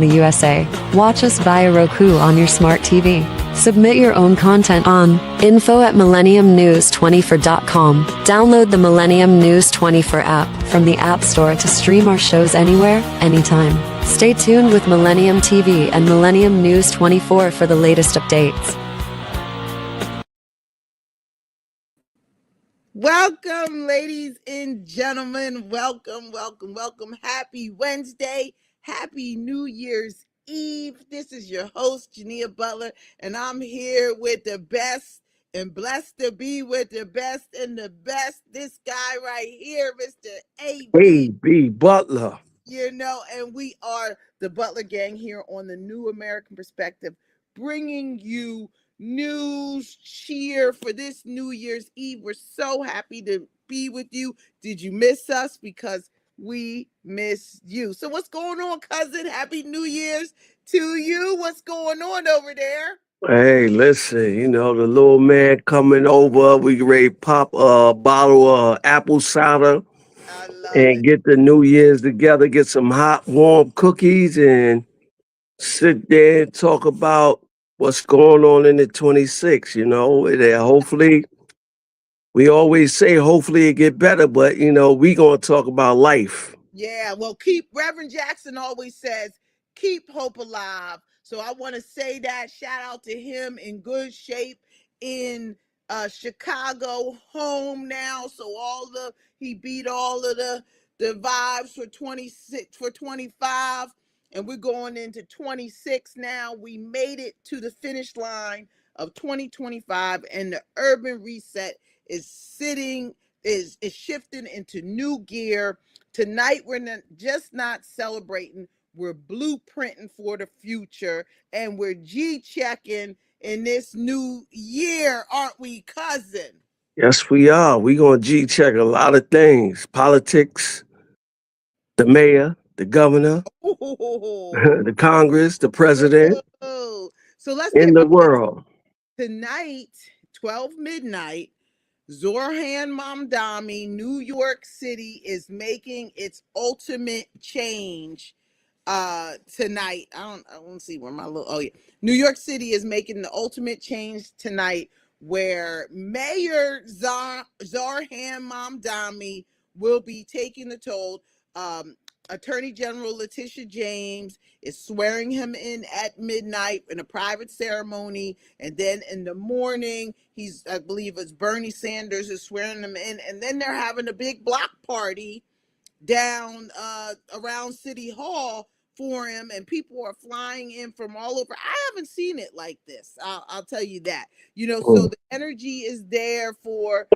the USA. Watch us via Roku on your smart TV. Submit your own content on info@millenniumnews24.com. Download the Millennium News 24 app from the App Store to stream our shows anywhere, anytime. Stay tuned with Millennium TV and Millennium News 24 for the latest updates. Welcome, ladies and gentlemen. Welcome, welcome, welcome. Happy Wednesday. Happy New Year's Eve. This is your host, Jineea Butler, and I'm here with the best and blessed to be with the best and the best. This guy right here, Mr. A.B. Butler. And we are the Butler Gang here on the New American Perspective, bringing you news, cheer for this New Year's Eve. We're so happy to be with you. Did you miss us? Because we miss you. So what's going on, cousin? Happy New Year's to you. What's going on over there? Hey, listen, the little man coming over. We ready to pop a bottle of apple cider and get the New Year's together, get some hot, warm cookies and sit there and talk about what's going on in the 26, and hopefully, we always say hopefully it get better, but, we going to talk about life. Yeah, well, Reverend Jackson always says, keep hope alive. So I want to say that, shout out to him, in good shape in Chicago, home now. So he beat all of the vibes for 26, for 25. And we're going into 26 now. We made it to the finish line of 2025, and the urban reset is shifting into new gear. Tonight, we're not celebrating. We're blueprinting for the future, and we're G-checking in this new year, aren't we, cousin? Yes, we are. We're going to G-check a lot of things. Politics, the mayor, the governor, the Congress, the president, so let's in the world. Tonight, 12 midnight, Zohran Mamdani, New York City, is making its ultimate change tonight. I don't see where my little, New York City is making the ultimate change tonight, where Mayor Zohran Mamdani will be taking the toll. Attorney General Letitia James is swearing him in at midnight in a private ceremony, and then in the morning, I believe it's Bernie Sanders is swearing him in, and then they're having a big block party down around City Hall for him, and people are flying in from all over. I haven't seen it like this. I'll tell you that. So the energy is there for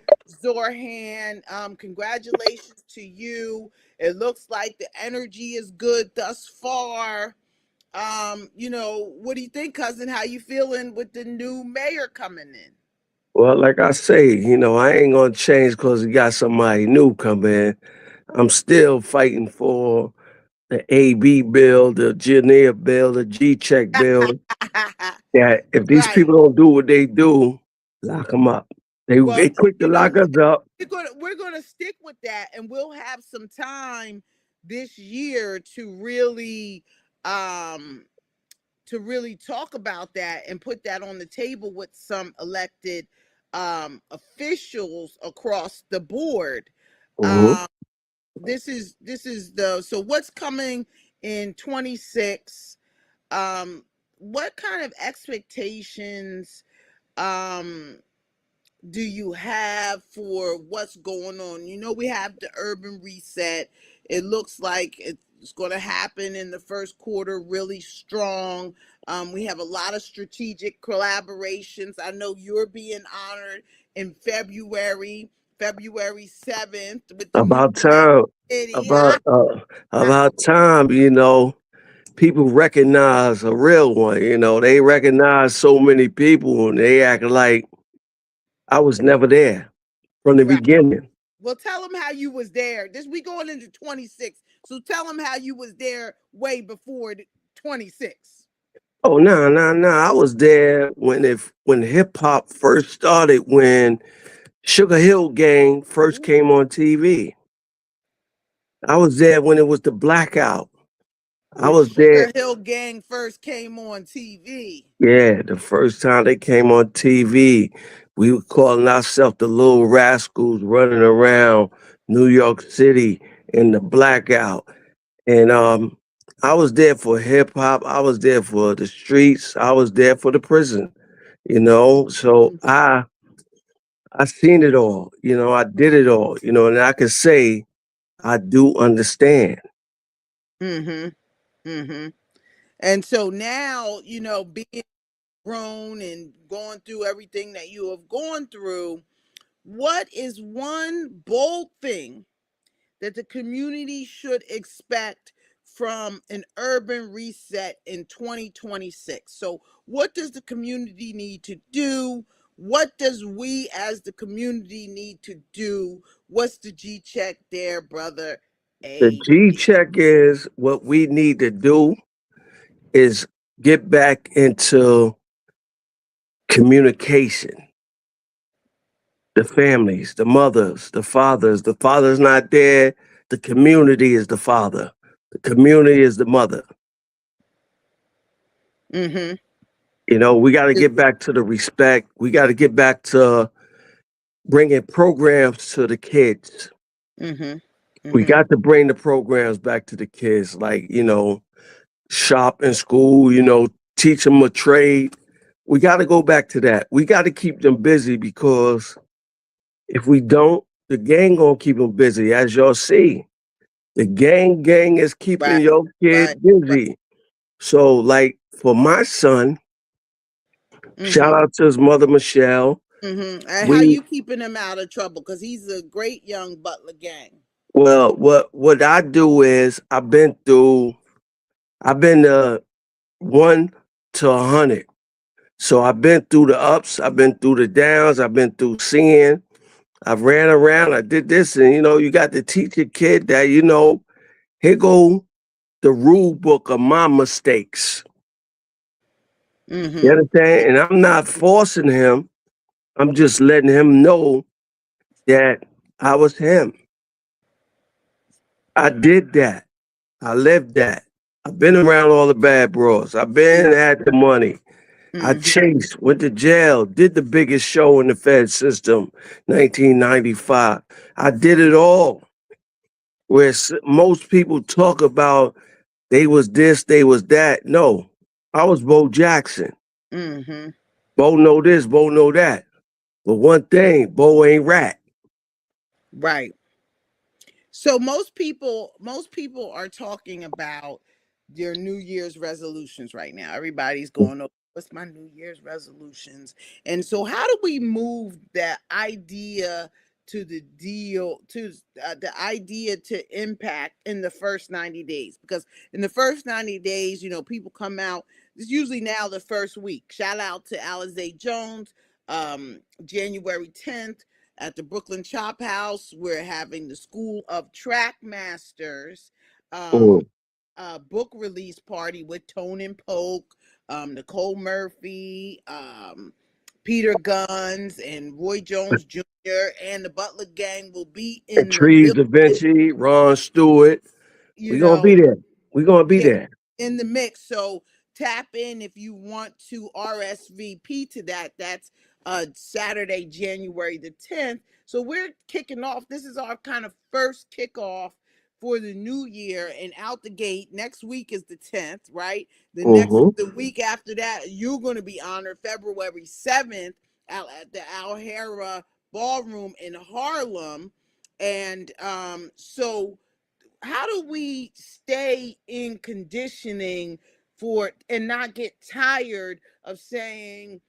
Zohran. Congratulations to you. It looks like the energy is good thus far. What do you think, cousin? How you feeling with the new mayor coming in? Well, like I say, I ain't going to change because we got somebody new coming in. I'm still fighting for the AB bill, the Jineea bill, the G-check bill. That if these people don't do what they do, lock them up. They quick to lock us up. We're gonna stick with that, and we'll have some time this year to really talk about that and put that on the table with some elected officials across the board. This is so what's coming in 26. What kind of expectations do you have for what's going on? We have the urban reset. It looks like it's going to happen in the first quarter really strong. We have a lot of strategic collaborations. I know you're being honored in February 7th. With the about time. About time, people recognize a real one. They recognize so many people, and they act like I was never there from the beginning. Well, tell them how you was there. We going into 26, so tell them how you was there way before 26. Oh, no. I was there when hip hop first started, when Sugar Hill Gang first came on TV. I was there when it was the blackout. I When was there. Sugar Hill Gang first came on TV. Yeah, the first time they came on TV, we were calling ourselves the Little Rascals running around New York City in the blackout. And I was there for hip hop. I was there for the streets. I was there for the prison. So I seen it all. I did it all. And I can say I do understand. Mm-hmm. Mm-hmm. And so now, being grown and going through everything that you have gone through, what is one bold thing that the community should expect from an urban reset in 2026? So, what does the community need to do? What does we as the community need to do? What's the G check there, brother? The A. G check is what we need to do is get back into communication. The families, the mothers, the fathers. The father's not there. The community is the father. The community is the mother. Mm-hmm. We got to get back to the respect. We got to get back to bringing programs to the kids. Mm-hmm. We Mm-hmm. got to bring the programs back to the kids, like, shop in school, teach them a trade. We got to go back to that. We got to keep them busy because if we don't, the gang gonna keep them busy. As y'all see, the gang is keeping Right. your Right. kid Right. busy. So, like for my son, shout Mm-hmm. out to his mother Michelle. Mm-hmm. And how We you keeping him out of trouble? Because he's a great young Butler gang. well, what I do is I've been 1 to 100. So I've been through the ups, I've been through the downs, I've been through seeing, I've ran around, I did this, and you got to teach a kid that, here go the rule book of my mistakes. You Mm-hmm. understand? And I'm not forcing him. I'm just letting him know that I was him. I did that. I lived that. I've been around all the bad bros. I've been had the money. I Mm-hmm. chased, went to jail, did the biggest show in the Fed system, 1995. I did it all. Where most people talk about they was this, they was that. No, I was Bo Jackson. Mm-hmm. Bo know this, Bo know that. But one thing, Bo ain't rat. Right. So most people are talking about their New Year's resolutions right now. Everybody's going over what's my New Year's resolutions. And so how do we move that idea to the deal to the idea to impact in the first 90 days? Because in the first 90 days, people come out. It's usually now the first week. Shout out to Alizé Jones, January 10th at the Brooklyn Chop House. We're having the School of Track Masters Mm. book release party with Tone and Polk, Nicole Murphy, Peter Guns, and Roy Jones Jr. and the Butler Gang will be And in the Trees Da building. Vinci, Ron Stewart. We You gonna be know, there. We gonna be yeah, there. in the mix. So tap in if you want to RSVP to that. That's Saturday, January the 10th. So we're kicking off. This is our kind of first kickoff for the new year, and out the gate next week is the 10th, right? Mm-hmm. The week after that, you're going to be honored February 7th at the Al Hera Ballroom in Harlem. And so how do we stay in conditioning for and not get tired of saying,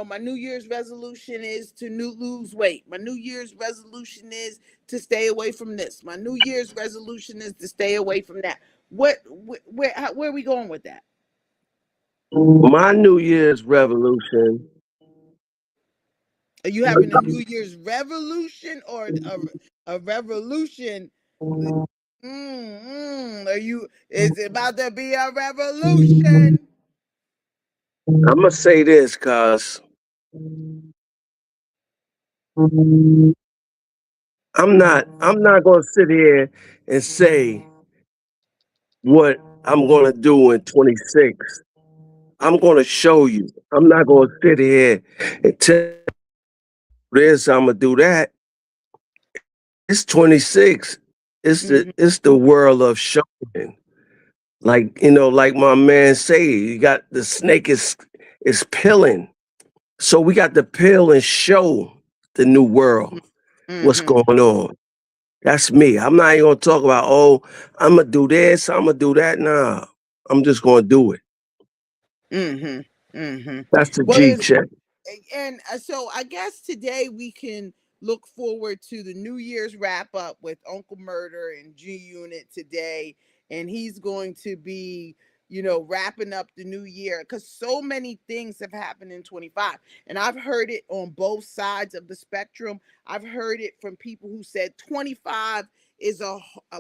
my New Year's resolution is to lose weight. My New Year's resolution is to stay away from this. My New Year's resolution is to stay away from that. Where are we going with that? My New Year's revolution. Are you having a New Year's revolution or a revolution? Are you? Is it about to be a revolution? I'm gonna say this, cause I'm not gonna sit here and say what I'm gonna do in 26. I'm gonna show you. I'm not gonna sit here and tell this, I'm gonna do that. It's 26. Mm-hmm. It's the world of showing. Like, like my man say, you got the snake is peeling. So we got to peel and show the new world what's Mm-hmm. going on. That's me. I'm not even gonna talk about, oh, I'm gonna do this, I'm gonna do that. Nah, I'm just gonna do it. Mm-hmm. Mm-hmm. That's the Well, G check. and so I guess today we can look forward to the New Year's wrap up with Uncle Murder and G Unit today, and he's going to be, wrapping up the new year because so many things have happened in 25, and I've heard it on both sides of the spectrum. I've heard it from people who said 25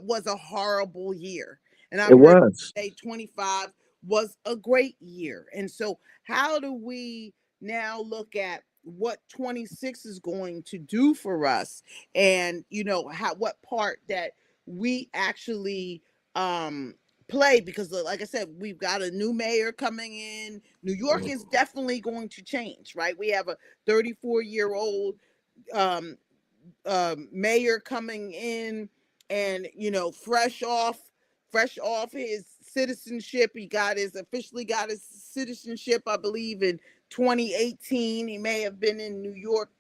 was a horrible year, and It I've heard was. say 25 was a great year, and so how do we now look at what 26 is going to do for us, and how what part that we actually um play, because like I said, we've got a new mayor coming in. New York is definitely going to change, right? We have a 34-year-old um mayor coming in, and fresh off his citizenship. He officially got his citizenship, I believe, in 2018. He may have been in New York,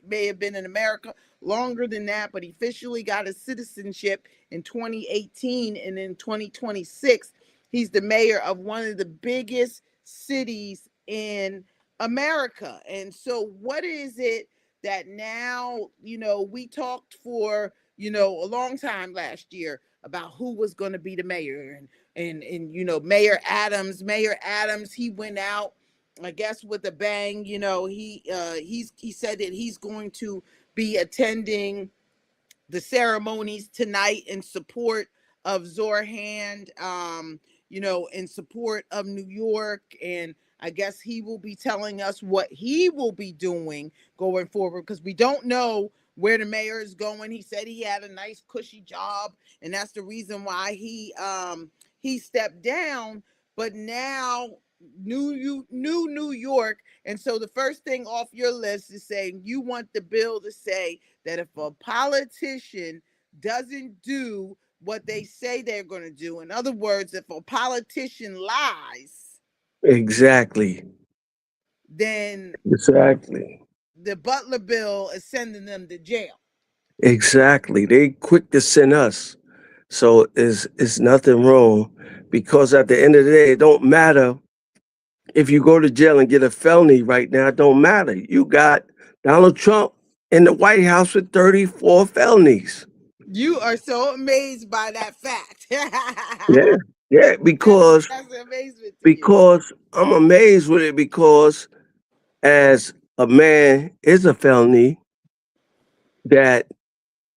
may have been in America longer than that, but he officially got his citizenship in 2018. And in 2026 he's the mayor of one of the biggest cities in America. And so what is it that now, we talked for, a long time last year about who was going to be the mayor, and Mayor Adams, he went out, I guess, with a bang. He said that he's going to be attending the ceremonies tonight in support of Zorhand, in support of New York. And I guess he will be telling us what he will be doing going forward, because we don't know where the mayor is going. He said he had a nice cushy job, and that's the reason why he stepped down. But now new New York, and so the first thing off your list is saying you want the bill to say that if a politician doesn't do what they say they're going to do, in other words, if a politician lies, Exactly. then Exactly. the Butler bill is sending them to jail. Exactly. They quick to send us. So it's nothing wrong, because at the end of the day, it don't matter if you go to jail and get a felony right now. It don't matter. You got Donald Trump in the White House with 34 felonies. You are so amazed by that fact. Yeah. Yeah, That's amazement to you. because I'm amazed with it, because as a man is a felony, that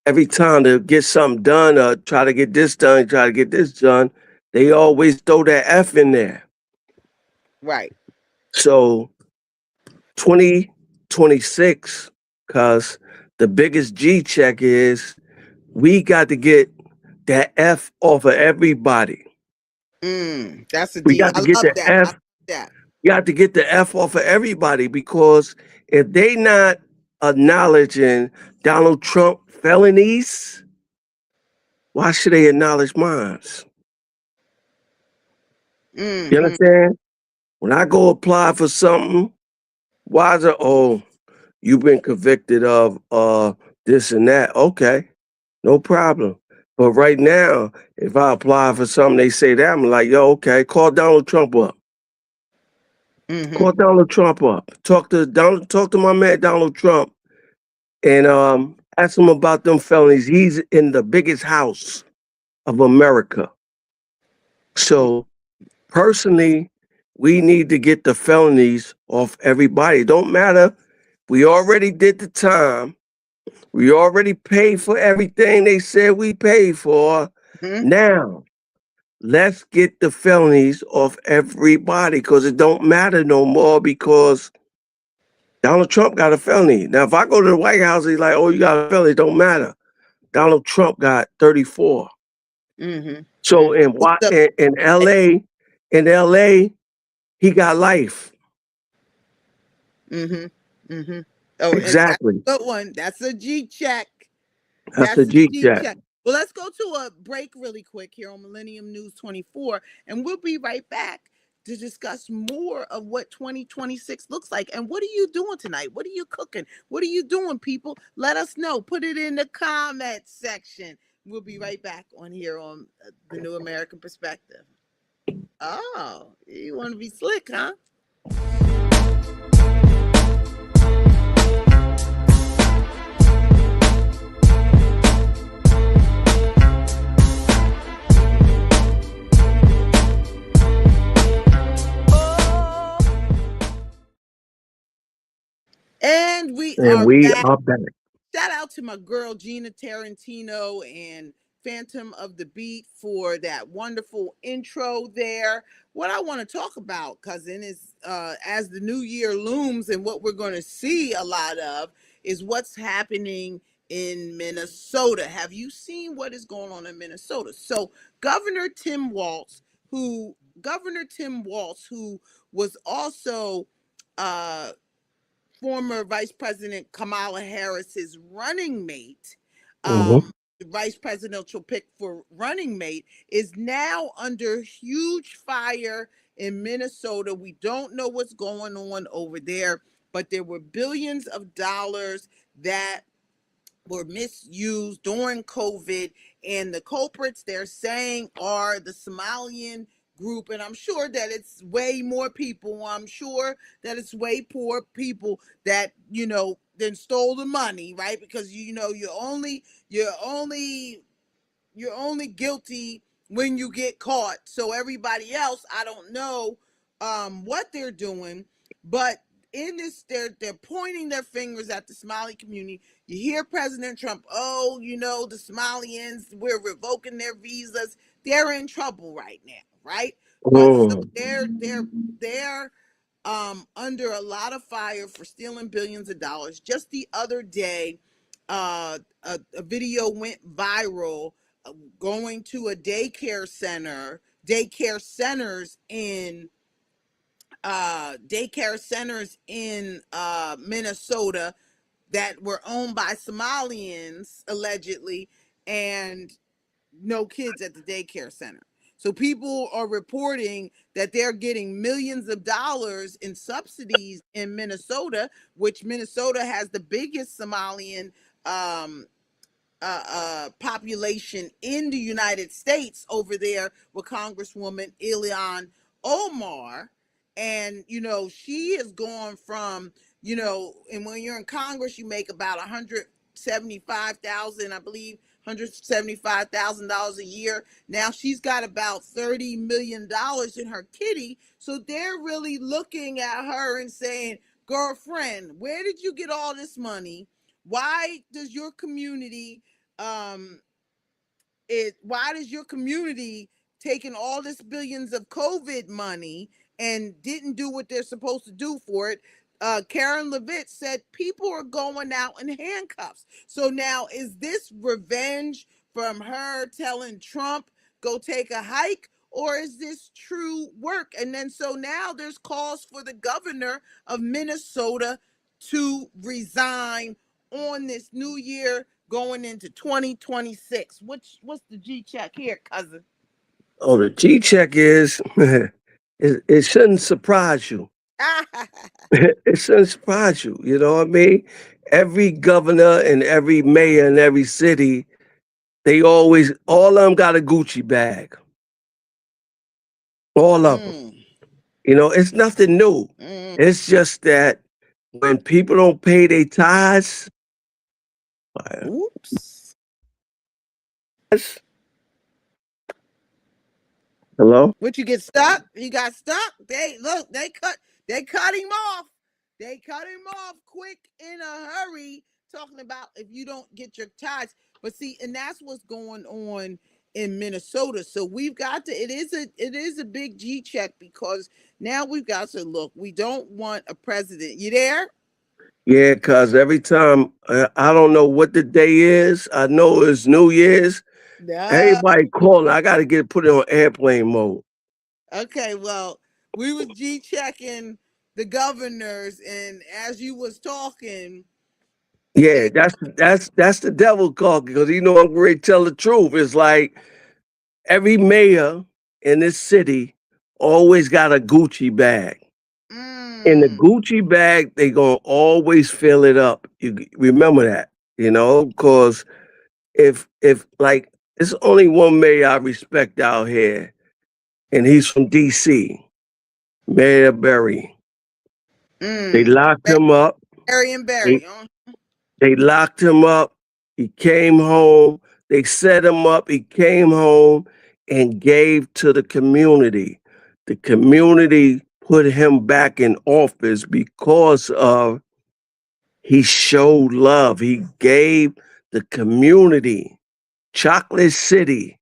every time to get something done or try to get this done, try to get this done, they always throw that F in there. Right. So 2026, because the biggest G check is we got to get that F off of everybody. That's a We D. got I to get love the that. I love F. that. You got to get the F off of everybody, because if they not acknowledging Donald Trump felonies, why should they acknowledge mine? You Mm-hmm. understand? When I go apply for something, why is it, oh, you've been convicted of this and that? Okay, no problem. But right now, if I apply for something, they say that, I'm like, yo, okay, call Donald Trump up. Mm-hmm. Call Donald Trump up. Talk to my man Donald Trump, and ask him about them felonies. He's in the biggest house of America. So personally, we need to get the felonies off everybody. It don't matter. We already did the time. We already paid for everything they said we paid for. Mm-hmm. Now, let's get the felonies off everybody, because it don't matter no more, because Donald Trump got a felony. Now, if I go to the White House, he's like, oh, you got a felony. It don't matter. Donald Trump got 34. Mm-hmm. So Mm-hmm. in what in LA, he got life. Mm-hmm. Mm-hmm. Oh, and that's Exactly. a good one. That's a G check. That's a That's a G G check. check. Well, let's go to a break really quick here on Millennium News 24, and we'll be right back to discuss more of what 2026 looks like. And what are you doing tonight? What are you cooking? What are you doing, people? Let us know. Put it in the comment section. We'll be right back on here on the New American Perspective. Oh, you want to be slick, huh? And we And are we back. are back. Shout out to my girl Gina Tarantino and Phantom of the Beat for that wonderful intro there. What I want to talk about, cousin, is as the new year looms and what we're going to see a lot of is what's happening in Minnesota. Have you seen what is going on in Minnesota? So Governor Tim Walz, who was also uh former Vice President Kamala Harris's running mate, Hmm. the vice presidential pick for running mate, is now under huge fire in Minnesota. We don't know what's going on over there, but there were billions of dollars that were misused during COVID, and the culprits they're saying are the Somalian group. And I'm sure that it's way more people. I'm sure that it's way poor people that then stole the money, right? Because you're only guilty when you get caught. So everybody else, I don't know what they're doing, but in this, they're pointing their fingers at the Somali community. You hear President Trump, oh, the Somalians, we're revoking their visas. They're in trouble right now, right? But so Mm. they're under a lot of fire for stealing billions of dollars. Just the other day, a video went viral going to a daycare centers in Minnesota that were owned by Somalians allegedly, and no kids at the daycare center. So people are reporting that they're getting millions of dollars in subsidies in Minnesota, which Minnesota has the biggest Somalian um, population in the United States over there with Congresswoman Ilhan Omar. And, she has gone from, and when you're in Congress, you make about 175,000, I believe, $175,000 a year. Now she's got about $30 million in her kitty. So they're really looking at her and saying, girlfriend, where did you get all this money? Why does your community um why does your community taking all this billions of COVID money and didn't do what they're supposed to do for it? Karen Levitt said people are going out in handcuffs. So now, is this revenge from her telling Trump go take a hike, or is this true work? And then so now there's calls for the governor of Minnesota to resign on this new year going into 2026. What's the G check here, cousin? Oh, the G check is it shouldn't surprise you. It shouldn't surprise you. You know what I mean? Every governor and every mayor in every city, all of them got a Gucci bag. All of them. mm, It's nothing new. mm. It's just that when people don't pay their tithes, Oops. hello? What, you get stuck? You got stuck? They cut him off. They cut him off quick in a hurry, talking about if you don't get your tithes. But see, and that's what's going on in Minnesota. So we've got to it is a big G check, because now we've got to look, we don't want a president. You there? Yeah, cause every time I don't know what the day is. I know it's New Year's. No. Everybody calling. I got to put it on airplane mode. Okay, well, we was G checking the governors, and as you was talking, Yeah, they that's the devil talking because he know I'm ready to tell the truth. It's like every mayor in this city always got a Gucci bag. In the mm, Gucci bag, they gonna always fill it up. You remember that, because if like it's only one mayor I respect out here, and he's from DC, Mayor Berry. They mm. locked him up. Barry and They Barry. Huh? they locked him up. He came home. They set him up. He came home and gave to the community. The community put him back in office because of he showed love. He gave the community, Chocolate City,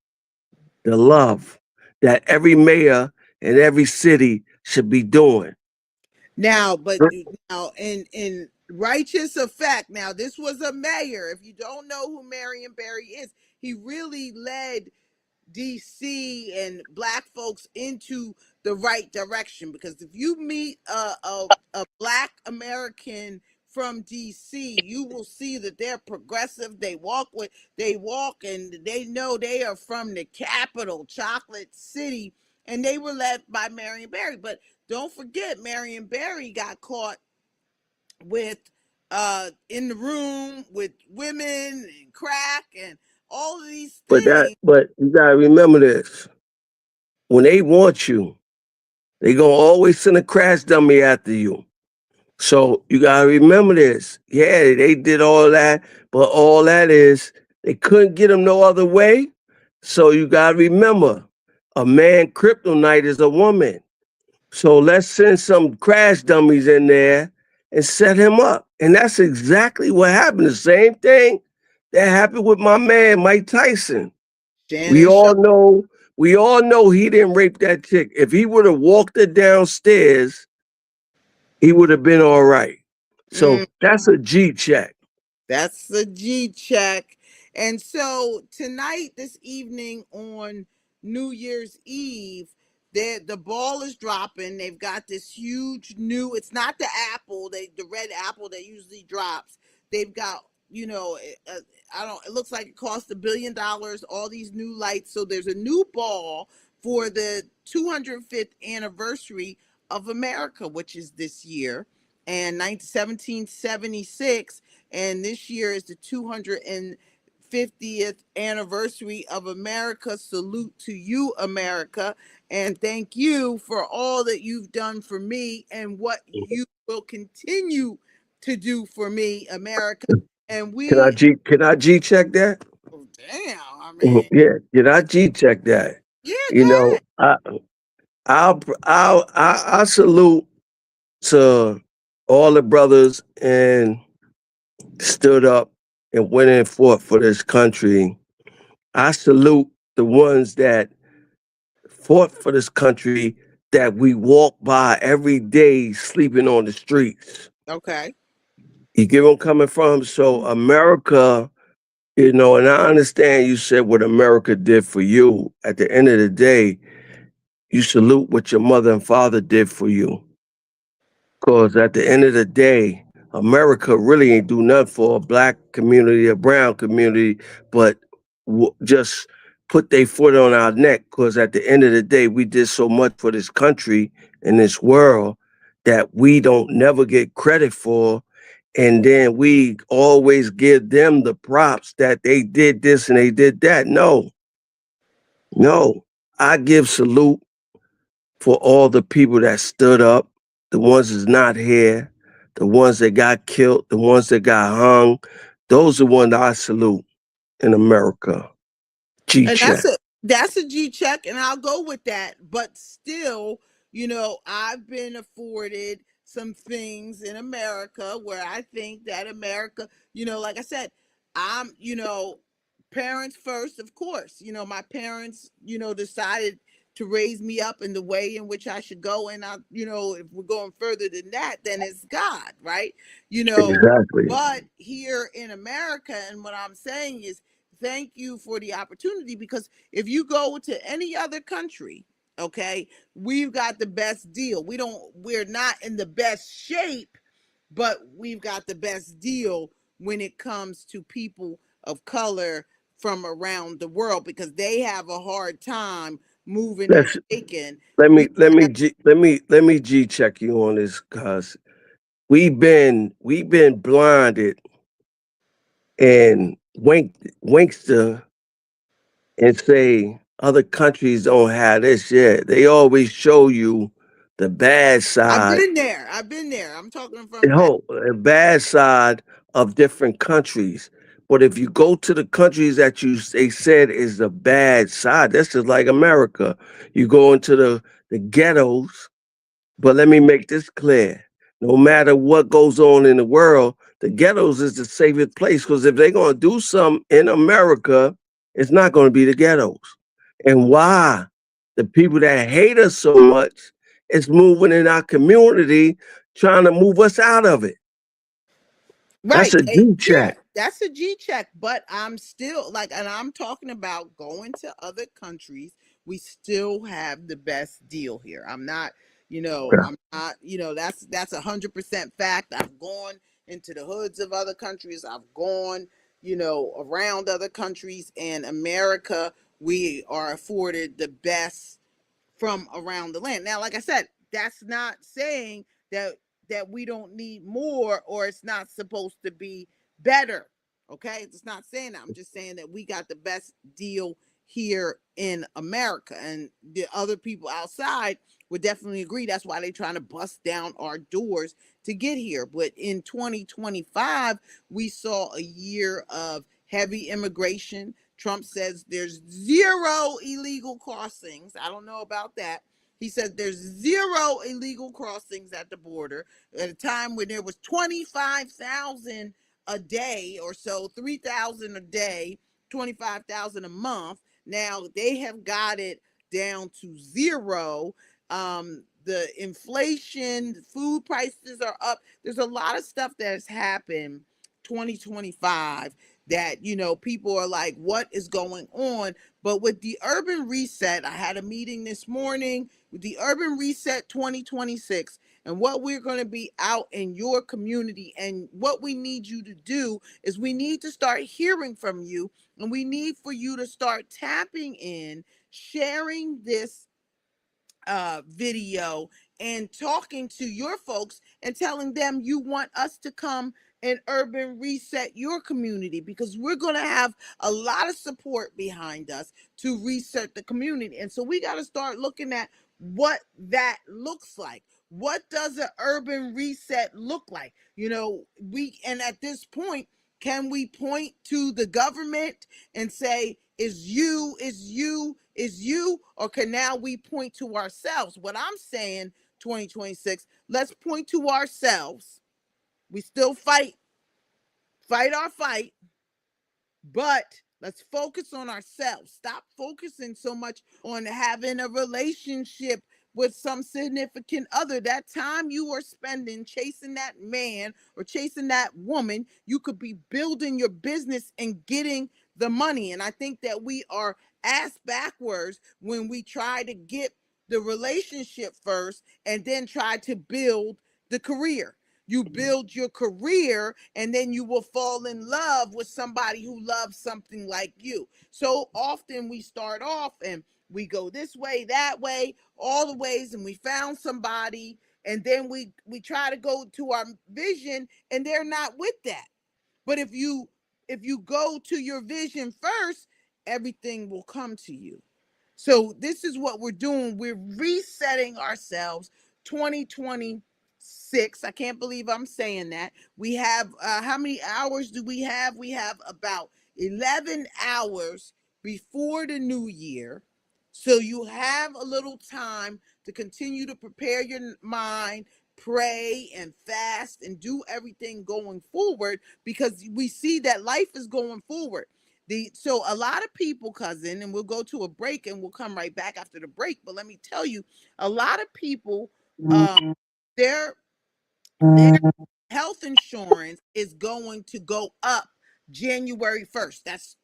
the love that every mayor in every city should be doing. Now, but now in righteous effect, now this was a mayor. If you don't know who Marion Barry is, he really led DC and black folks into the right direction, because if you meet a black American from DC, you will see that they're progressive. They walk and they know they are from the capital, Chocolate City, and they were led by Marion Barry. But don't forget, Marion Barry got caught with in the room with women and crack and all of these things. But you gotta remember this. When they want you, they gonna always send a crash dummy after you. So you gotta remember this. Yeah, they did all that, but all that is they couldn't get him no other way. So you gotta remember, a man kryptonite is a woman. So let's send some crash dummies in there and set him up. And that's exactly what happened. The same thing that happened with my man Mike Tyson. We Shannon all Sharp. know, we all know he didn't rape that chick. If he would have walked her downstairs, he would have been all right. So that's a G check. That's the G check. And so tonight, this evening on New Year's Eve, the ball is dropping. They've got this huge new. It's not the apple, the red apple that usually drops. They've got, I don't. It looks like it cost $1 billion. All these new lights. So there's a new ball for the 205th anniversary of America, which is this year, and 1776. And this year is the 250th anniversary of America. Salute to you, America. And thank you for all that you've done for me and what you will continue to do for me, America. And we, Can I G check that? oh, damn, I Mhm. mean, Yeah, can I G check that? yeah, You go know, ahead. I salute to all the brothers and stood up and went and fought for this country. I salute the ones that fought for this country that we walk by every day sleeping on the streets. Okay. You get where I'm coming from? So America, and I understand you said what America did for you. At the end of the day, you salute what your mother and father did for you. Because at the end of the day, America really ain't do nothing for a black community, a brown community, but just put their foot on our neck. Because at the end of the day, we did so much for this country and this world that we don't never get credit for. And then we always give them the props that they did this and they did that. No, no. I give salute for all the people that stood up, the ones that's not here, the ones that got killed, the ones that got hung. Those are the ones I salute in America. G And check. that's a G check, and I'll go with that. But still, I've been afforded some things in America where I think that America, like I said, I'm, parents first, of course. My parents, decided to raise me up in the way in which I should go. And if we're going further than that, then it's God, right? Exactly. But here in America, and what I'm saying is, thank you for the opportunity, because if you go to any other country, okay, we've got the best deal. We're not in the best shape, but we've got the best deal when it comes to people of color from around the world, because they have a hard time moving and Let's shaking. let We me let me G, let me G check you on this, cause we've been blinded and winkster and say other countries don't have this yet. They always show you the bad I've side, been there. I've been there. I'm talking the from back. whole the bad side of different countries. But if you go to the countries that they said is the bad side, that's just like America. You go into the ghettos. But let me make this clear. No matter what goes on in the world, the ghettos is the safest place, because if they're going to do something in America, it's not going to be the ghettos. And why? The people that hate us so much is moving in our community, trying to move us out of it. That's Right. a G Yeah, check. that's a G check. But I'm still like, and I'm talking about going to other countries. We still have the best deal here. I'm not, that's 100% fact. I've gone into the hoods of other countries. I've gone, around other countries, and America, we are afforded the best from around the land. Now, like I said, that's not saying that we don't need more, or it's not supposed to be better. Okay, it's not saying that. I'm just saying that we got the best deal here in America, and the other people outside would definitely agree. That's why they're trying to bust down our doors to get here. But in 2025, we saw a year of heavy immigration. Trump says there's zero illegal crossings. I don't know about that. He said there's zero illegal crossings at the border at a time when there was 25,000 a day or so, 3,000 a day, 25,000 a month. Now they have got it down to zero. The inflation, food prices are up. There's a lot of stuff that has happened 2025 that people are like, what is going on? But with the urban reset, I had a meeting this morning with the urban reset 2026, and what we're going to be out in your community, and what we need you to do is we need to start hearing from you, and we need for you to start tapping in, sharing this video, and talking to your folks and telling them you want us to come and urban reset your community, because we're going to have a lot of support behind us to reset the community. And so we got to start looking at what that looks like. What does an urban reset look like? And at this point, can we point to the government and say, is you, or can now we point to ourselves? What I'm saying, 2026, let's point to ourselves. We still fight our fight, but let's focus on ourselves. Stop focusing so much on having a relationship with some significant other. That time you are spending chasing that man or chasing that woman, you could be building your business and getting the money. And I think that we are ass backwards when we try to get the relationship first and then try to build the career. You build your career, and then you will fall in love with somebody who loves something like you. So often we start off and we go this way, that way, all the ways, and we found somebody, and then we try to go to our vision, and they're not with that. But if you go to your vision first, everything will come to you. So this is what we're doing. We're resetting ourselves. 2026. I can't believe I'm saying that. We have how many hours do we have? We have about 11 hours before the new year. So you have a little time to continue to prepare your mind, pray and fast, and do everything going forward, because we see that life is going forward. So a lot of people, cousin, and we'll go to a break and we'll come right back after the break. But let me tell you, a lot of people, their their health insurance is going to go up January 1st. That's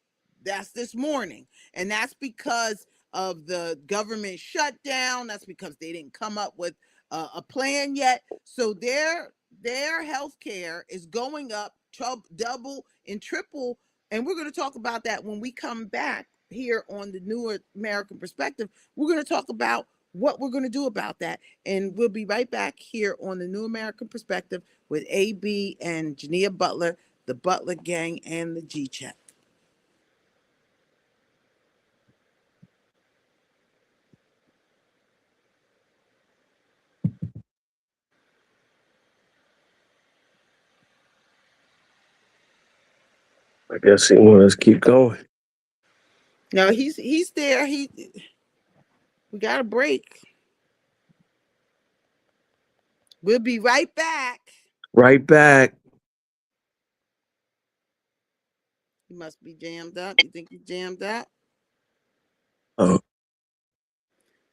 That's this morning. And that's because of the government shutdown. That's because they didn't come up with a plan yet. So their health care is going up double and triple. And we're going to talk about that when we come back here on the New American Perspective. We're going to talk about what we're going to do about that. And we'll be right back here on the New American Perspective with AB and Jineea Butler, the Butler Gang, and the G-Check. I guess he want us to keep going. No, he's there. We got a break. We'll be right back. Right back. You must be jammed up. You think you're jammed up? Oh.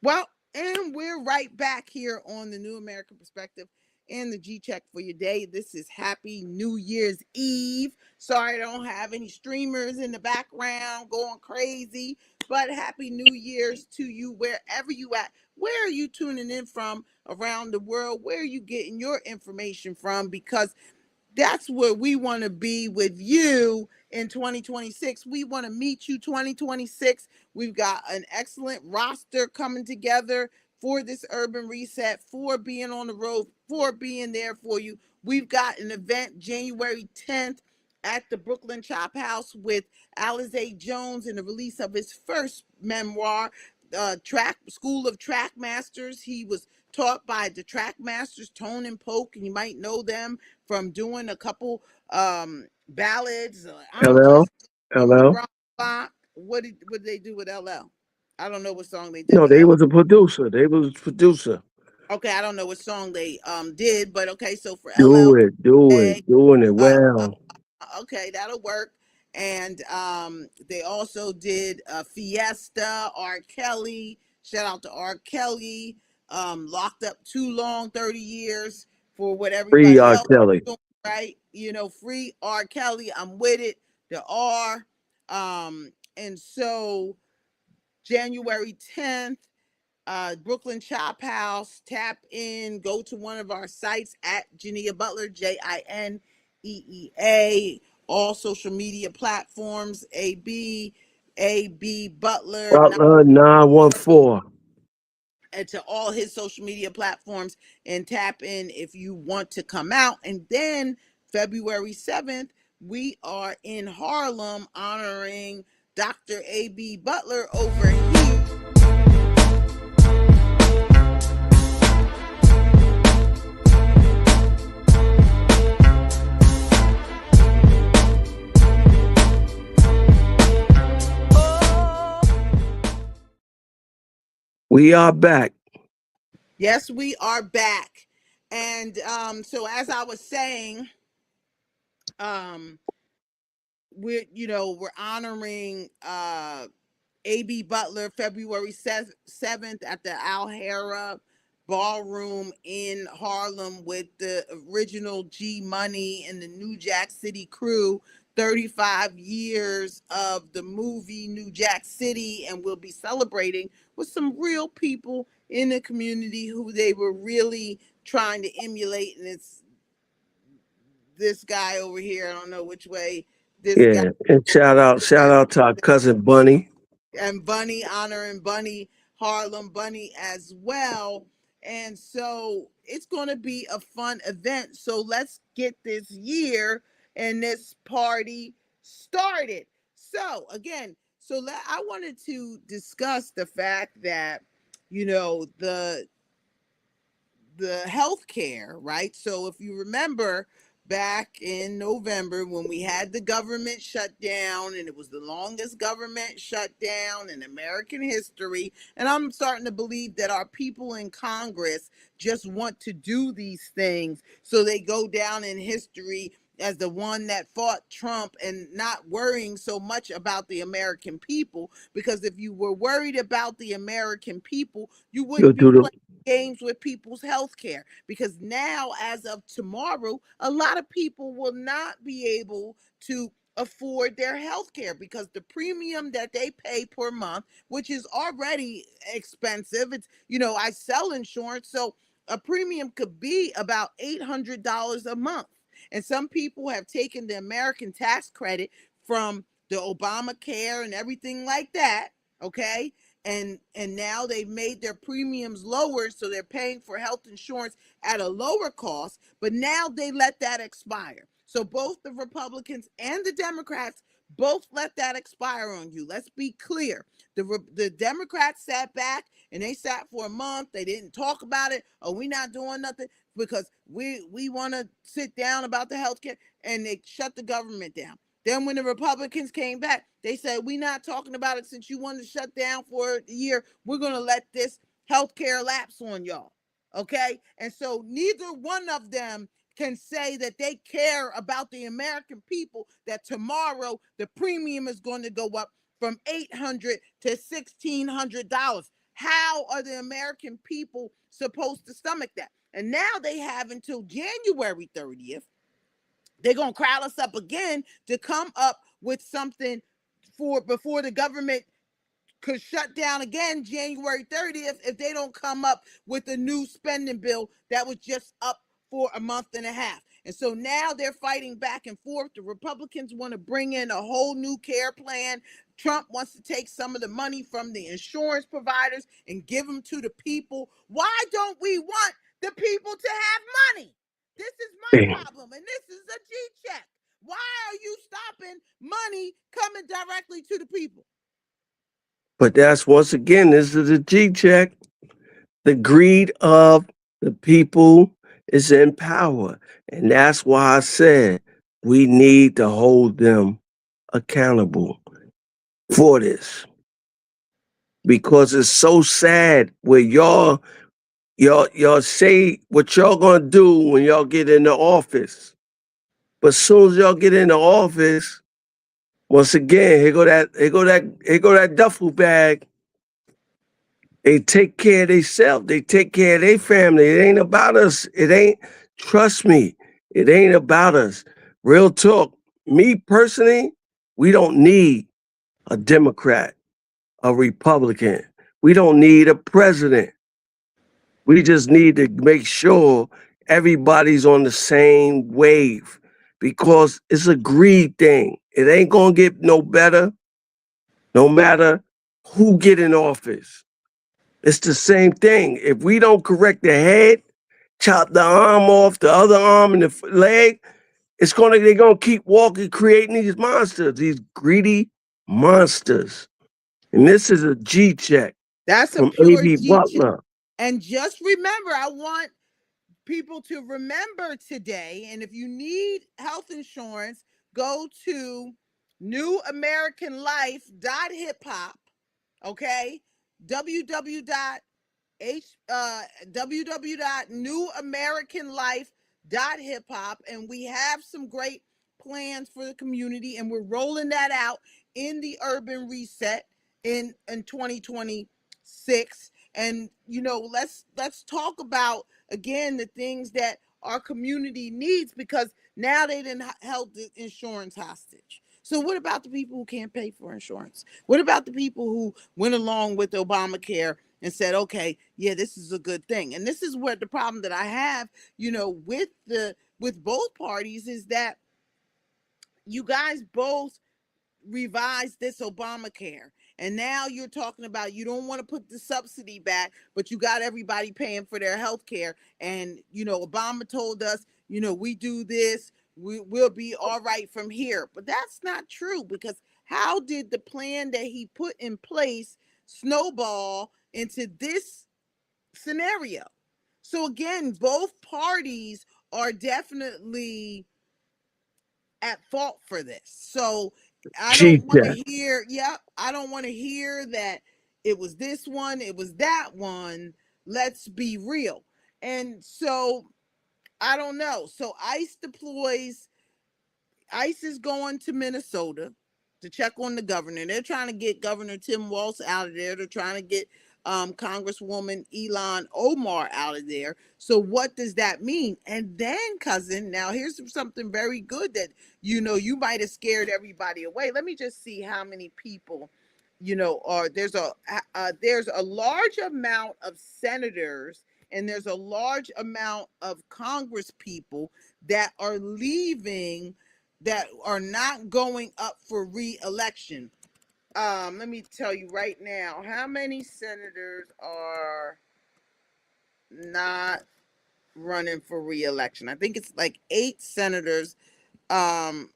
Well, and we're right back here on the New American Perspective and the G-Check for your day. This is Happy New Year's Eve. Sorry I don't have any streamers in the background going crazy, but Happy New Year's to you wherever you at. Where are you tuning in from around the world? Where are you getting your information from? Because that's where we want to be with you in 2026. We want to meet you 2026. We've got an excellent roster coming together for this urban reset, for being on the road, for being there for you. We've got an event January 10th at the Brooklyn Chop House with Alize Jones and the release of his first memoir, School of Track Masters. He was taught by the track masters, Tone and Polk, and you might know them from doing a couple ballads. I'm LL. just LL. what did they do with LL? I don't know what song they did. No, with they LL. was a producer. They was a producer. Okay, I don't know what song they did, but okay, so for Do LL, it, doing it well. okay, that'll work. And they also did Fiesta, R. Kelly. Shout out to R. Kelly. Locked up too long, 30 years for what Free everybody R. else Kelly. doing, right? Free R. Kelly. I'm with it. The R. And so January 10th, Brooklyn Chop House, tap in, go to one of our sites at Jineea Butler, JINEEA, all social media platforms, AB Butler, Butler 914. and to all his social media platforms, and tap in if you want to come out. And then February 7th, we are in Harlem honoring Dr. AB Butler over here. We are back. Yes, we are back. And so as I was saying, we're honoring AB Butler February 7th at the Alhara Ballroom in Harlem with the original G Money and the New Jack City crew. 35 years of the movie New Jack City, and we'll be celebrating with some real people in the community who they were really trying to emulate. And it's this guy over here. I don't know which way this guy. And shout out to our cousin Bunny. And Bunny, honoring Bunny, Harlem Bunny as well. And so it's going to be a fun event. So let's get this year and this party started. So again, I wanted to discuss the fact that, the healthcare, right? So if you remember back in November when we had the government shutdown, and it was the longest government shutdown in American history, and I'm starting to believe that our people in Congress just want to do these things so they go down in history as the one that fought Trump and not worrying so much about the American people. Because if you were worried about the American people, you wouldn't be playing games with people's health care. Because now, as of tomorrow, a lot of people will not be able to afford their health care, because the premium that they pay per month, which is already expensive, it's, I sell insurance, so a premium could be about $800 a month. And some people have taken the American tax credit from the Obamacare and everything like that, okay? And now they've made their premiums lower, so they're paying for health insurance at a lower cost, but now they let that expire. So both the Republicans and the Democrats both let that expire on you. Let's be clear. The Democrats sat back and they sat for a month. They didn't talk about it. Oh, we're not doing nothing because we want to sit down about the health care, and they shut the government down. Then when the Republicans came back, they said, we're not talking about it since you wanted to shut down for a year. We're going to let this health care lapse on y'all. Okay? And so neither one of them can say that they care about the American people, that tomorrow the premium is going to go up from $800 to $1,600. How are the American people supposed to stomach that? And now they have until January 30th. They're going to crowd us up again to come up with something for before the government could shut down again January 30th if they don't come up with a new spending bill that was just up for a month and a half. And so now they're fighting back and forth. The Republicans want to bring in a whole new care plan. Trump wants to take some of the money from the insurance providers and give them to the people. Why don't we want the people to have money? This is my problem, and this is a G-check. Why are you stopping money coming directly to the people? But that's, once again, this is a G-check. The greed of the people is in power. And that's why I said we need to hold them accountable for this. Because it's so sad where y'all say what y'all gonna do when y'all get into office. But as soon as y'all get into office, once again, here go that duffel bag. They take care of themselves. They take care of their family. It ain't about us. It ain't, trust me, it ain't about us. Real talk. Me personally, we don't need a Democrat, a Republican. We don't need a president. We just need to make sure everybody's on the same wave, because it's a greed thing. It ain't gonna get no better, no matter who get in office. It's the same thing. If we don't correct the head, chop the arm off, the other arm and the leg, they're gonna keep walking, creating these monsters, these greedy monsters. And this is a G check That's a from pure A.B. G check. Butler. And just remember, I want people to remember today, and if you need health insurance, go to newamericanlife.hiphop, okay? www.newamericanlife.hiphop, and we have some great plans for the community, and we're rolling that out in the urban reset in 2026. And let's talk about again the things that our community needs, because now they didn't held the insurance hostage. So what about the people who can't pay for insurance? What about the people who went along with Obamacare and said, okay, yeah, this is a good thing? And this is where the problem that I have, with both parties, is that you guys both revised this Obamacare. And now you're talking about you don't want to put the subsidy back, but you got everybody paying for their health care. And, Obama told us, we do this, we'll be all right from here. But that's not true, because how did the plan that he put in place snowball into this scenario? So again, both parties are definitely at fault for this. So I G don't want to check. hear, I don't want to hear that it was this one, it was that one. Let's be real. And so I don't know. So ICE is going to Minnesota to check on the governor. They're trying to get Governor Tim Walz out of there. They're trying to get Congresswoman Elon Omar out of there. So what does that mean? And then, cousin, now here's something very good that you might have scared everybody away. Let me just see how many people, are there's a large amount of senators and there's a large amount of Congress people that are leaving, that are not going up for re-election. Let me tell you right now, how many senators are not running for re-election? I think it's like 8 senators. A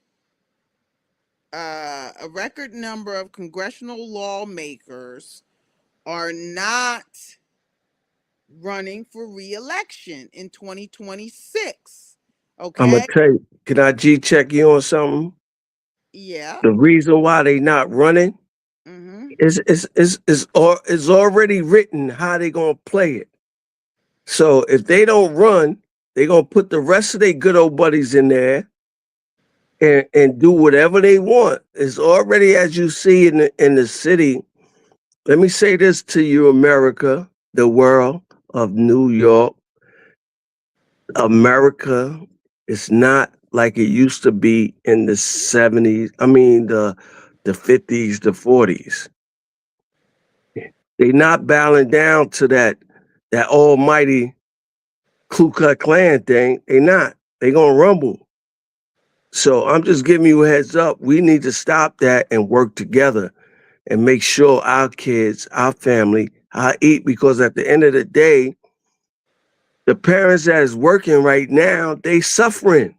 record number of congressional lawmakers are not running for re-election in 2026. I'm gonna Okay? tell you, can I check you on something? Yeah. The reason why they not running Mm-hmm. is already written how they gonna play it. So if they don't run, they gonna put the rest of their good old buddies in there and do whatever they want. It's already, as you see in the city. Let me say this to you, America, the world of New York. America is not like it used to be in the 70s. I mean the 50s, the 40s. They not bowing down to that almighty Ku Klux Klan thing. They not. They gonna rumble. So I'm just giving you a heads up. We need to stop that and work together and make sure our kids, our family, our eat, because at the end of the day, the parents that is working right now, they suffering.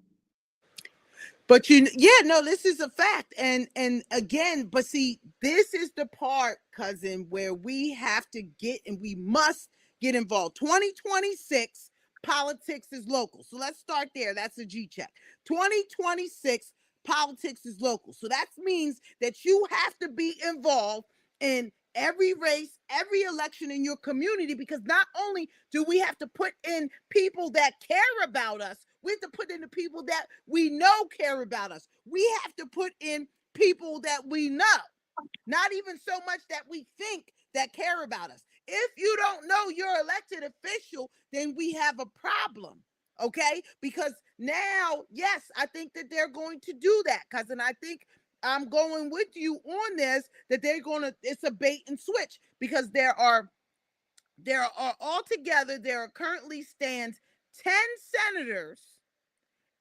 But no, this is a fact. And again, but see, this is the part, cousin, where we have to get and we must get involved. 2026 politics is local. So let's start there. That's a G check. 2026 politics is local. So that means that you have to be involved in every race, every election in your community, because not only do we have to put in people that care about us, we have to put in the people that we know care about us. We have to put in people that we know, not even so much that we think that care about us. If you don't know your elected official, then we have a problem. Okay? Because now, yes, I think that they're going to do that, cousin. I think I'm going with you on this, that they're going to, it's a bait and switch, because there are altogether, there are currently stands 10 senators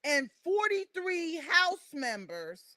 and 43 House members,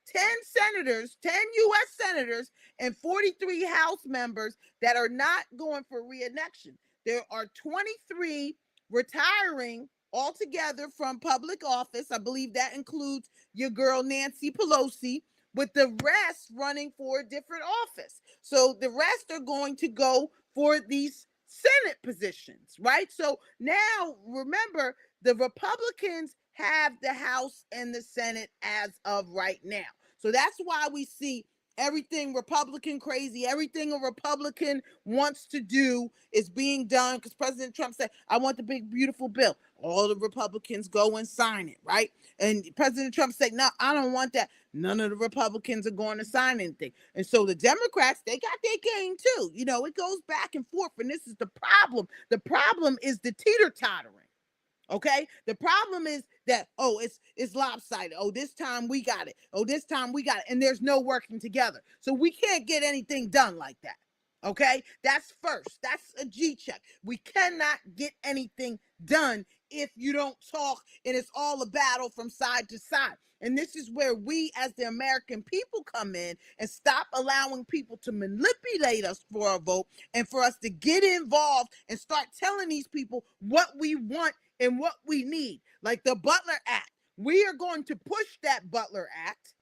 10 senators, 10 U.S. senators, and 43 House members that are not going for re-election. There are 23 retiring altogether from public office. I believe that includes your girl Nancy Pelosi, with the rest running for a different office. So the rest are going to go for these Senate positions, right? So now remember, the Republicans have the House and the Senate as of right now. So that's why we see everything Republican crazy, everything a Republican wants to do is being done, because President Trump said, I want the big, beautiful bill. All the Republicans go and sign it, right? And President Trump said, no, I don't want that. None of the Republicans are going to sign anything. And so the Democrats, they got their game too. It goes back and forth. And this is the problem. The problem is the teeter-tottering. Okay, the problem is that, it's lopsided. Oh, this time we got it. Oh, this time we got it. And there's no working together. So we can't get anything done like that. Okay, that's first. That's a G check. We cannot get anything done if you don't talk and it's all a battle from side to side. And this is where we as the American people come in and stop allowing people to manipulate us for a vote, and for us to get involved and start telling these people what we want and what we need. Like the Butler Act. We are going to push that Butler Act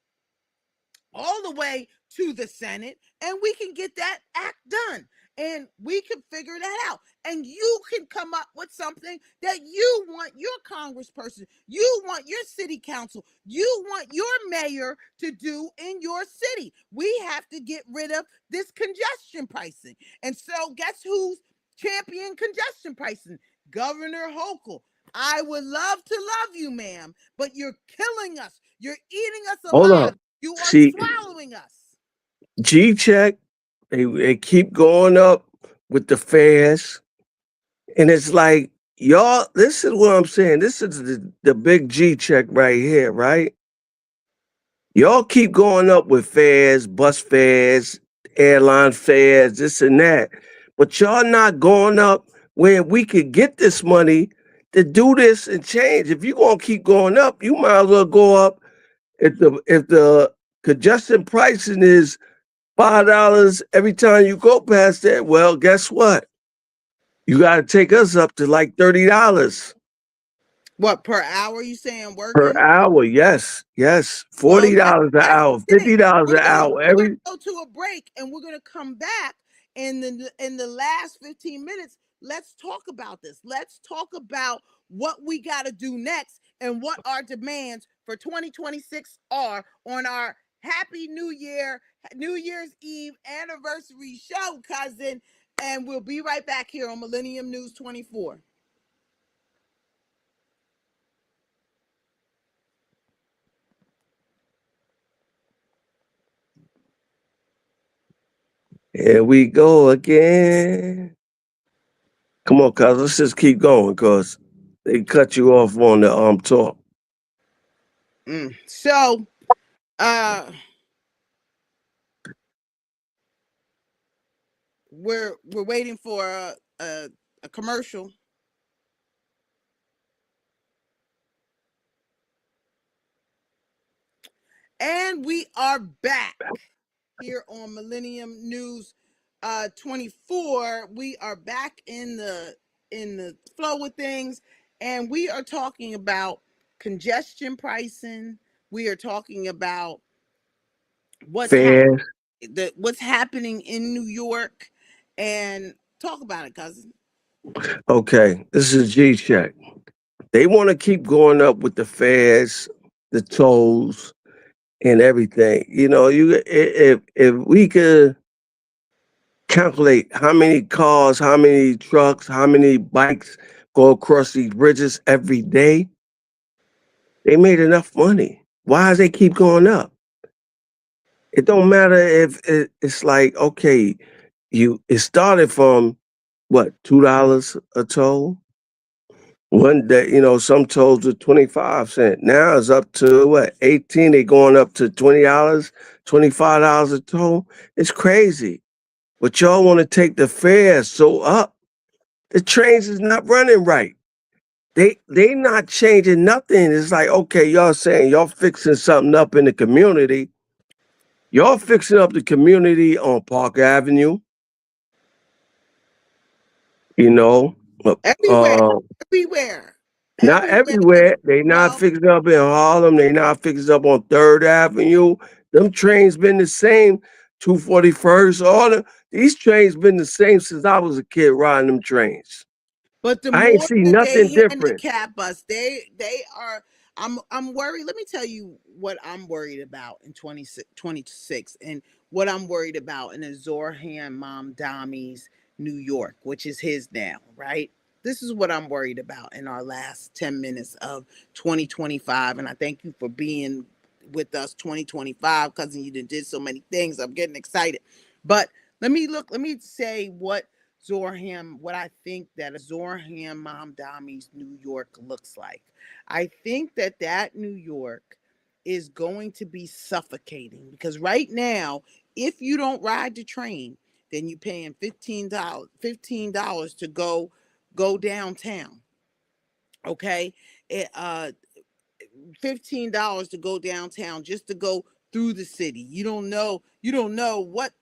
all the way to the Senate, and we can get that act done. And we can figure that out. And you can come up with something that you want your congressperson, you want your city council, you want your mayor to do in your city. We have to get rid of this congestion pricing. And so guess who's champion congestion pricing? Governor Hochul. I would love to love you, ma'am, but you're killing us. You're eating us Hold alive. up. You are See, swallowing us. G check, they keep going up with the fares. And it's like, y'all, this is what I'm saying. This is the big G check right here, right? Y'all keep going up with fares, bus fares, airline fares, this and that. But y'all not going up where we could get this money to do this and change. If you're gonna keep going up, you might as well go up. If the congestion pricing is $5 every time you go past that, well, guess what? You gotta take us up to like $30. What, per hour you saying Per working? hour, yes, yes. Well, $40 an that's hour, the thing. $50 an hour. We're gonna Every go to a break and we're gonna come back in the last 15 minutes. Let's talk about this. Let's talk about what we gotta do next and what our demands for 2026 are on our Happy New Year, New Year's Eve anniversary show, cousin. And we'll be right back here on Millennium News 24. Here we go again. Come on, cuz let's just keep going, cuz they cut you off on the talk. So uh we're waiting for a commercial. And we are back here on Millennium News 24. We are back in the flow of things, and we are talking about congestion pricing. We are talking about what's Fair. what's happening in New York, and talk about it, cousin. Okay, this is G check. They want to keep going up with the fares, the tolls, and everything. You know, if we could calculate how many cars, how many trucks, how many bikes go across these bridges every day, they made enough money. Why does they keep going up? It don't matter if it's like, okay, it started from what, $2 a toll? One day, some tolls are 25 cents. Now it's up to what, 18? They going up to $20, $25 a toll. It's crazy. But y'all want to take the fares so up. The trains is not running right. They not changing nothing. It's like, okay, y'all saying y'all fixing something up in the community. Y'all fixing up the community on Park Avenue, you know. Everywhere, Uh, everywhere, Not everywhere. everywhere. They not No, fixing up in Harlem. They not fixing up on 3rd Avenue. Them trains been the same. 241st. These trains been the same since I was a kid riding them trains. but the I ain't more see that nothing they different. handicap us, they are. I'm worried. Let me tell you what I'm worried about in 2026, and what I'm worried about in Zorhan Mom Dami's New York, which is his now, right? This is what I'm worried about in our last 10 minutes of 2025, and I thank you for being with us 2025, cousin. You did so many things. I'm getting excited, but let me look. Let me say what I think that a Zorham Mamdami's New York looks like. I think that New York is going to be suffocating because right now, if you don't ride the train, then you're paying $15 to go downtown. Okay. It, $15 to go downtown just to go through the city. You don't know what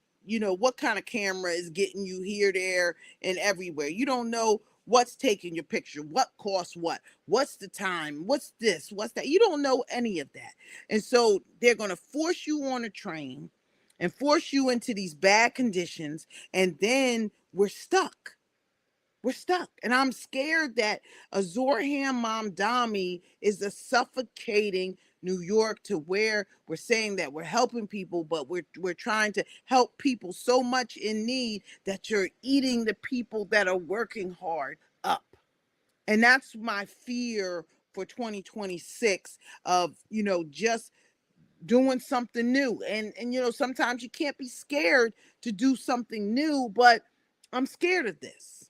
kind of camera is getting you here, there, and everywhere. You don't know what's taking your picture, what costs what's the time, what's this, what's that. You don't know any of that. And so they're gonna force you on a train and force you into these bad conditions, and then we're stuck. And I'm scared that Azorham Mamdami is a suffocating New York to where we're saying that we're helping people, but we're trying to help people so much in need that you're eating the people that are working hard up. And that's my fear for 2026 of, just doing something new. And sometimes you can't be scared to do something new, but I'm scared of this.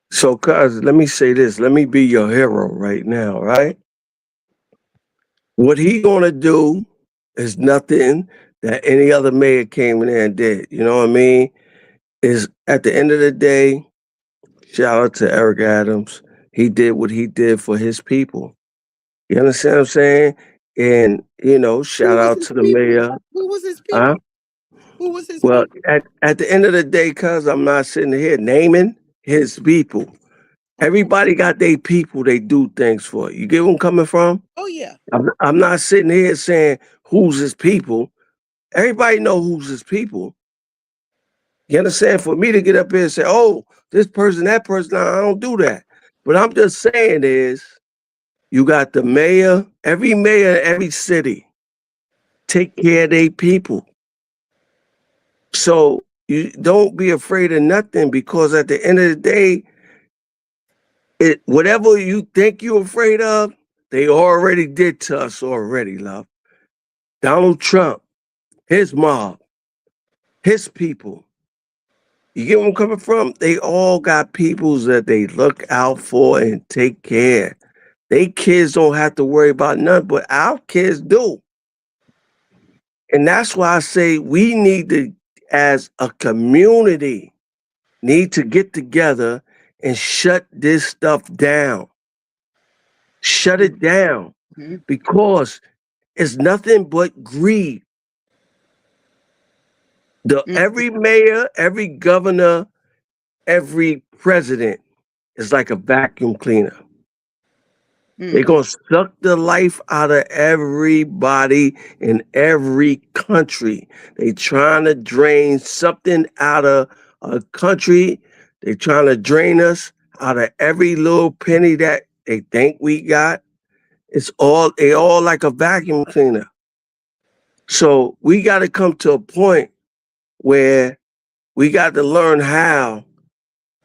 So, cuz, let me say this. Let me be your hero right now, right? What he gonna do is nothing that any other mayor came in there and did. You know what I mean? Is at the end of the day, shout out to Eric Adams. He did what he did for his people. You understand what I'm saying? And Who shout was out his to the people? mayor. Who was his Huh? people? Who was his Well, people? at the end of the day, cuz I'm not sitting here naming his people. Okay. Everybody got their people they do things for. You get where I'm coming from? Oh yeah. I'm not sitting here saying who's his people. Everybody know who's his people. You understand? For me to get up here and say, oh, this person, that person, I don't do that. But I'm just saying is you got the mayor, every mayor in every city take care of their people. So you don't be afraid of nothing because at the end of the day, whatever you think you're afraid of, they already did to us already, love. Donald Trump, his mob, his people. You get where I'm coming from? They all got peoples that they look out for and take care. They kids don't have to worry about nothing, but our kids do. And that's why I say we need to, as a community, need to get together and shut this stuff down. Shut it down Mm-hmm. because it's nothing but greed. Every mayor, every governor, every president is like a vacuum cleaner. They're Mm-hmm. going to suck the life out of everybody in every country. They trying to drain something out of a country. They trying to drain us out of every little penny that they think we got. They all like a vacuum cleaner. So we got to come to a point where we got to learn how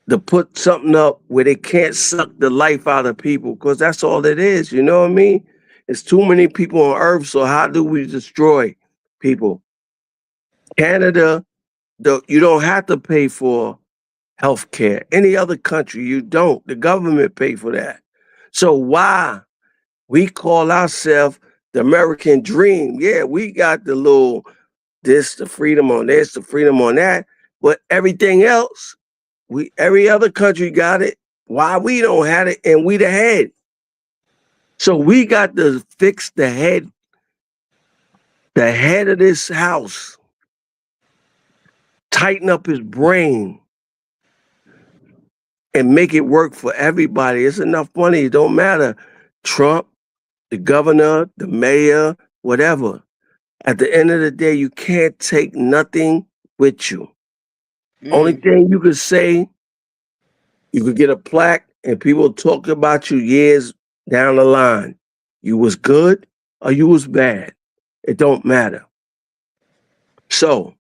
to put something up where they can't suck the life out of people, because that's all it is. You know what I mean? It's too many people on earth. So how do we destroy people? Canada, you don't have to pay for health care. Any other country, you don't. The government pay for that. So why we call ourselves the American dream? Yeah, we got the little the freedom on this, the freedom on that, but everything else, every other country got it. Why we don't have it and we the head? So we got to fix the head of this house, tighten up his brain and make it work for everybody. It's enough money. It don't matter. Trump, the governor, the mayor, whatever. At the end of the day, you can't take nothing with you. Only thing you could say, you could get a plaque and people talk about you years down the line. You was good or you was bad. It don't matter. So,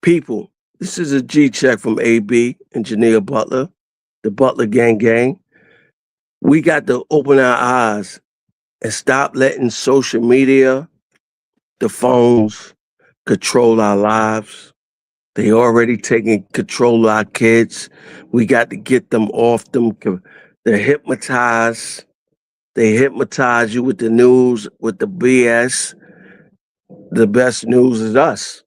people, this is a G check from AB and Jineea Butler, the Butler Gang Gang. We got to open our eyes and stop letting social media, the phones, control our lives. They already taking control of our kids. We got to get them off them. They're hypnotized. They hypnotize you with the news, with the BS. The best news is us.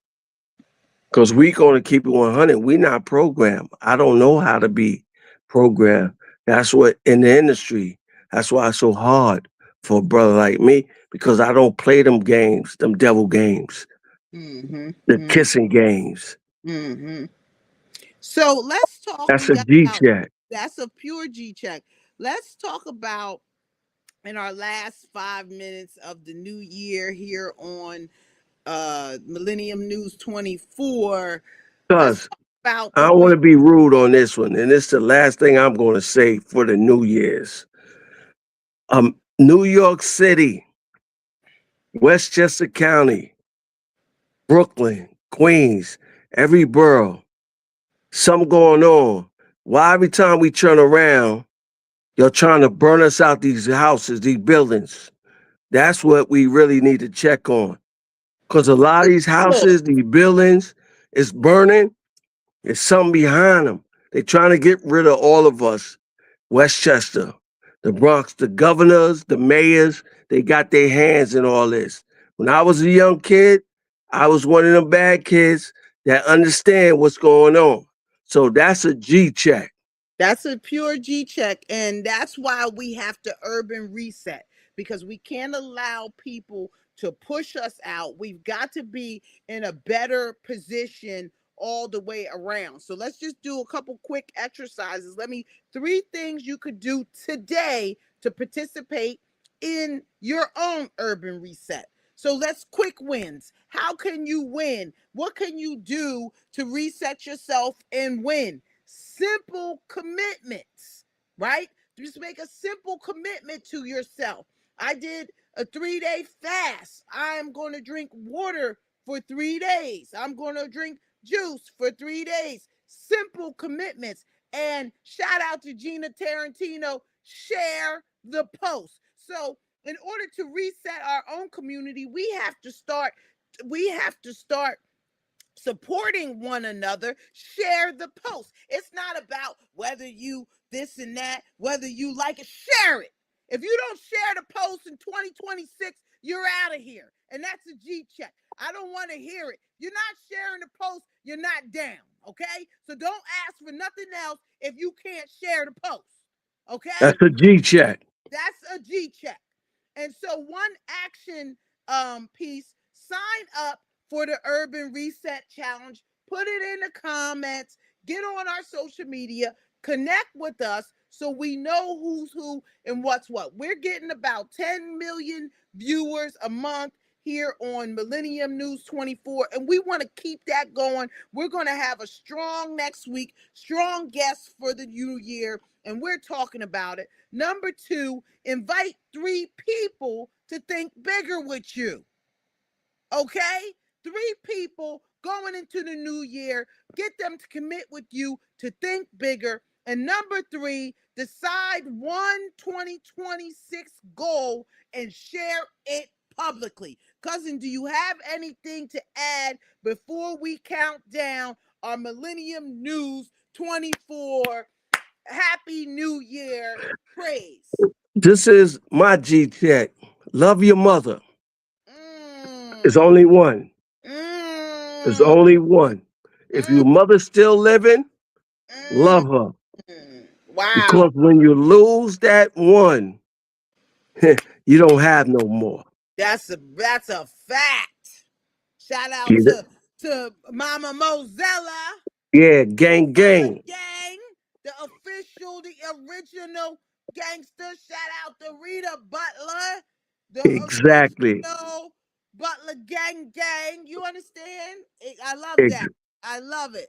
Because we going to keep it 100. We not programmed. I don't know how to be programmed. That's what, in the industry, that's why it's so hard for a brother like me, because I don't play them games, them devil games, the kissing games. So let's talk. That's We a got G about check. that's a pure G check. Let's talk about in our last 5 minutes of the new year here on Millennium News 24. Let's Because talk about I the don't want way. to be rude on this one, and it's the last thing I'm going to say for the New Year's. New York City, Westchester County, Brooklyn, Queens, every borough, something going on. Why every time we turn around, you're trying to burn us out these houses, these buildings? That's what we really need to check on. Because a lot of these Look, houses, these buildings, is burning. There's something behind them. They're trying to get rid of all of us. Westchester, the Bronx, the governors, the mayors, they got their hands in all this. When I was a young kid, I was one of them bad kids that understand what's going on. So that's a G check. That's a pure G check. And that's why we have to urban reset, because we can't allow people to push us out. We've got to be in a better position all the way around. So let's just do a couple quick exercises. Three things you could do today to participate in your own urban reset. So let's quick wins. How can you win? What can you do to reset yourself and win? Simple commitments, right? Just make a simple commitment to yourself. I did a 3-day fast. I am going to drink water for 3 days. I'm going to drink juice for 3 days. Simple commitments. And shout out to Gina Tarantino. Share the post. So in order to reset our own community, we have to start supporting one another. Share the post. It's not about whether you this and that, whether you like it. Share it. If you don't share the post in 2026, you're out of here. And that's a G check. I don't want to hear it. You're not sharing the post, you're not down. Okay? So don't ask for nothing else if you can't share the post. Okay? That's a G check. That's a G check. And so one action piece, sign up for the Urban Reset Challenge. Put it in the comments. Get on our social media. Connect with us so we know who's who and what's what. We're getting about 10 million viewers a month here on Millennium News 24, and we want to keep that going. We're going to have a strong next week, strong guests for the new year, and we're talking about it. Number 2, invite 3 people to think bigger with you. Okay? 3 people going into the new year. Get them to commit with you to think bigger. And number 3, decide one 2026 goal and share it publicly. Cousin, do you have anything to add before we count down our Millennium News 24 Happy New Year praise? This is my G check. Love your mother. It's Mm, only one. It's mm, only one. If your mother's still living, mm, love her. mm. Wow. Because when you lose that one, you don't have no more. That's a fact. Shout out Yeah, to Mama Mozella, yeah, gang, Butler gang. Gang, the original gangster. Shout out to Rita Butler, the Exactly. original Butler Gang. You understand? I love that. Ex- I love it.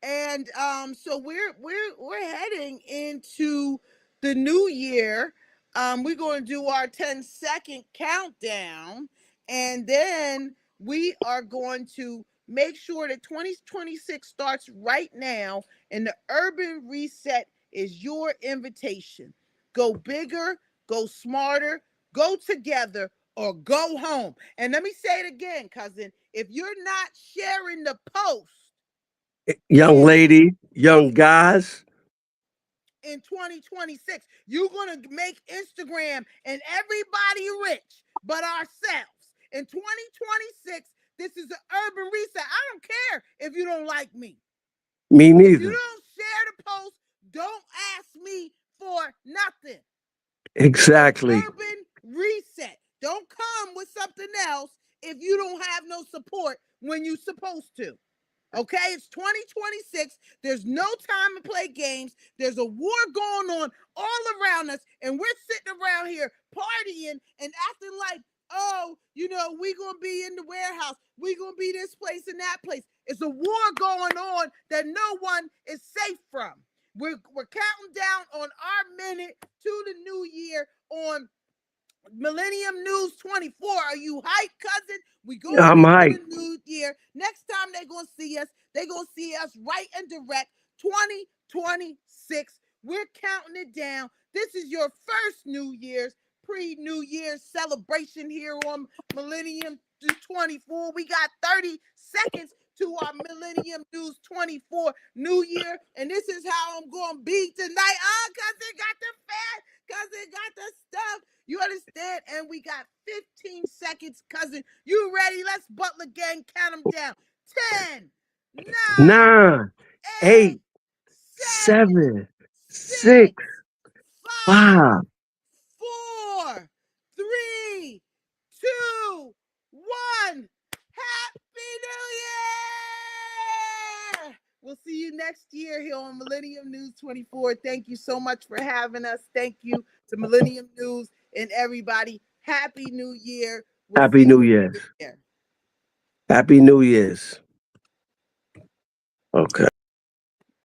And so we're heading into the new year. We're going to do our 10-second countdown, and then we are going to make sure that 2026 starts right now, and the urban reset is your invitation. Go bigger, go smarter, go together, or go home. And let me say it again, cousin. If you're not sharing the post Young in lady, young guys. 2026. You're going to make Instagram and everybody rich but ourselves. In 2026, this is an urban reset. I don't care if you don't like me. Me If you neither. don't share the post, don't ask me for nothing. It's an Exactly. urban reset. Don't come with something else if you don't have no support when you're supposed to. Okay, it's 2026. There's no time to play games. There's a war going on all around us, and we're sitting around here partying and acting like, oh, we're going to be in the warehouse. We're going to be this place and that place. It's a war going on that no one is safe from. We're counting down on our minute to the new year on Millennium News 24. Are you hyped, cousin? We going I'm into the hyped. new year. Next time they're going to see us, they're going to see us right and direct. 2026. We're counting it down. This is your first New Year's, pre-New Year's celebration here on Millennium 24. We got 30 seconds to our Millennium News 24 New Year. And this is how I'm going to be tonight. Oh, cousin got the fan. Cousin got the stuff. You understand? And we got 15 seconds, cousin. You ready? Let's Butler gang count them down. 10, 9, 9, 8, 8, 7, 7, 6, 6, 5, 5. 4, 3, 2, 1. Happy New Year! We'll see you next year here on Millennium News 24. Thank you so much for having us. Thank you to Millennium News and everybody. Happy New Year. We'll Happy see New you Year's. next year. Happy New Year's. Okay.